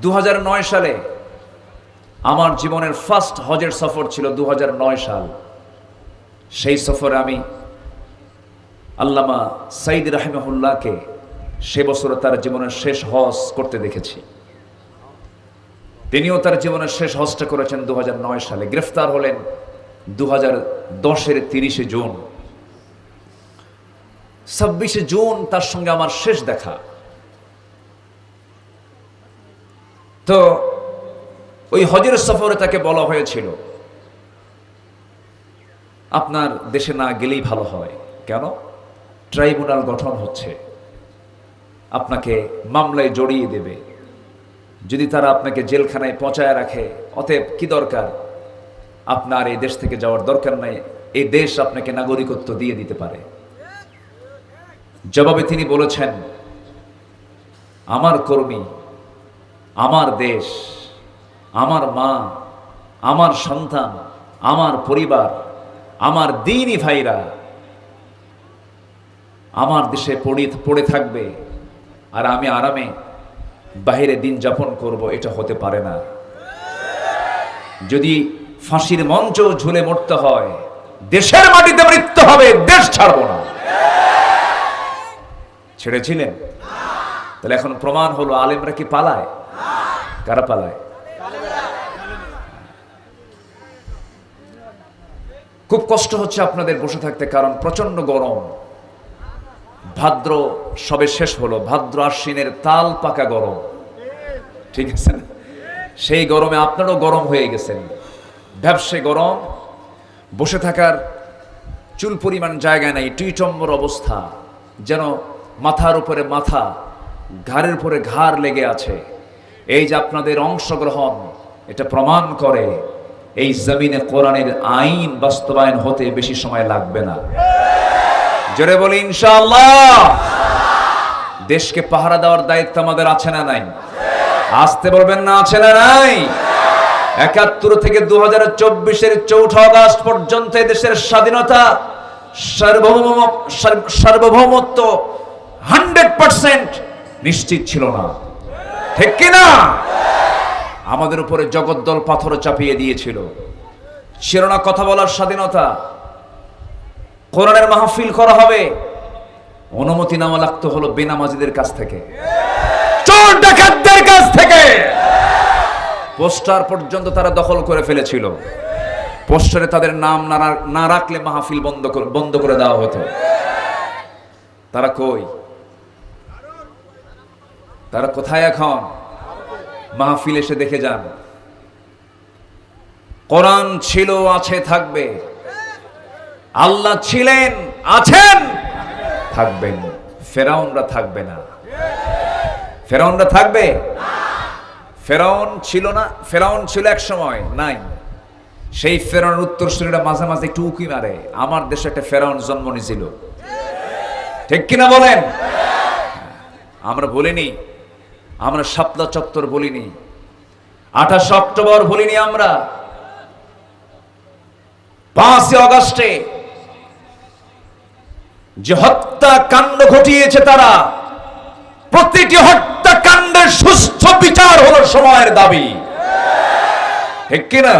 2009 সালে আমার জীবনের ফার্স্ট হজের সফর ছিল 2009 সাল। সেই সফরে আমি আল্লামা সাইদ রাহিমাহুল্লাহকে সে বছর তার জীবনের শেষ হজ করতে দেখেছি। তিনিও তার জীবনের শেষ হজটা করেছেন 2009 সালে। গ্রেফতার হলেন 2010-এর 30 জুন। 26 জুন তার সঙ্গে আমার শেষ দেখা। তো ওই হজের সফরে তাকে বলা হয়েছিল, আপনার দেশে না গেলেই ভালো হয়। কেন? ট্রাইব্যুনাল গঠন হচ্ছে, আপনাকে মামলায় জড়িয়ে দেবে, যদি তারা আপনাকে জেলখানায় পৌঁছায় রাখে, অতএব কি দরকার, আপনার এই দেশ থেকে যাওয়ার দরকার নাই, এই দেশ আপনাকে নাগরিকত্ব দিয়ে দিতে পারে। জবাবে তিনি বলেছেন, আমার কর্মী, আমার দেশ, আমার মা, আমার সন্তান, আমার পরিবার, আমার দ্বীনি ভাইরা আমার দেশে পড়ে থাকবে আর আমি আরামে বাহিরে দিন যাপন করব, এটা হতে পারে না। যদি ফাঁসির মঞ্চ ঝুলে মরতে হয়, দেশের মাটিতে মৃত্যু হবে, দেশ ছাড়বো না। ছেড়েছিলেন? তাহলে এখন প্রমাণ হলো আলেমরা কি পালায়? কারা পালায়? খুব কষ্ট হচ্ছে আপনাদের বসে থাকতে, কারণ প্রচন্ড গরম। ভাদ্র সবে শেষ হলো, ভাদ্র আশ্বিনের তাল পাকা গরম, ঠিক আছে না? সেই গরমে আপনারও গরম হয়ে গেছেন, ব্যবসে গরম, বসে থাকার চুল পরিমাণ জায়গা নাই, টুইটম্বর অবস্থা, যেন মাথার উপরে মাথা, ঘাড়ের উপরে ঘাড় লেগে আছে। এই যে আপনাদের অংশগ্রহণ, এটা প্রমাণ করে এই জমিনে কোরআনের আইন বাস্তবায়ন হতে বেশি সময় লাগবে না। জোরে বলি ইনশাআল্লাহ। দেশকে পাহারা দেওয়ার দায়িত্ব আমাদের আছে না নাই? আসতে বলবেন না, আছে না নাই? 71 থেকে 2024-এর 4 আগস্ট পর্যন্ত দেশের স্বাধীনতা, সার্বভৌমত্ব 100% নিশ্চিত ছিল না, ঠিক কিনা? আমাদের উপরে জগদ্দল পাথর চাপিয়ে দিয়েছিল। ছিল না কথা বলার স্বাধীনতা। কোরআনের মাহফিল করা হবে, অনুমতি নেওয়া লাগতো হলো বেনামাজিদের কাছ থেকে, চোর ডাকাতদের কাছ থেকে। পোস্টার পর্যন্ত তারা দখল করে ফেলেছিল। পোস্টারে তাদের নাম না রাখলে মাহফিল বন্ধ করে দেওয়া হতো। তারা কই? তারা কোথায় এখন? মাহফিল এসে দেখে যান। কোরআন ছিল, আছে, থাকবে। আল্লাহ ছিলেন, আছেন, থাকবেন। ফেরাউনরা থাকবে না। ফেরাউনরা থাকবে? ফেরাউন ছিল না? ফেরাউন ছিল এক সময়, নাই। সেই ফেরাউনের উত্তরসূরিরা মাঝে মাঝে একটু উকি মারে। আমার দেশে একটা ফেরাউন জন্ম নিয়েছিল, ঠিক কিনা বলেন? আমরা বলিনি, আমরা শাপলা চত্বর বলিনি, 28 অক্টোবর বলিনি, আমরা 5 আগস্টে যে হত্যাকাণ্ড ঘটিয়েছে তারা, প্রতিটি হত্যাকাণ্ডের সুস্থ বিচার হলো সময়ের দাবি, ঠিক কিনা?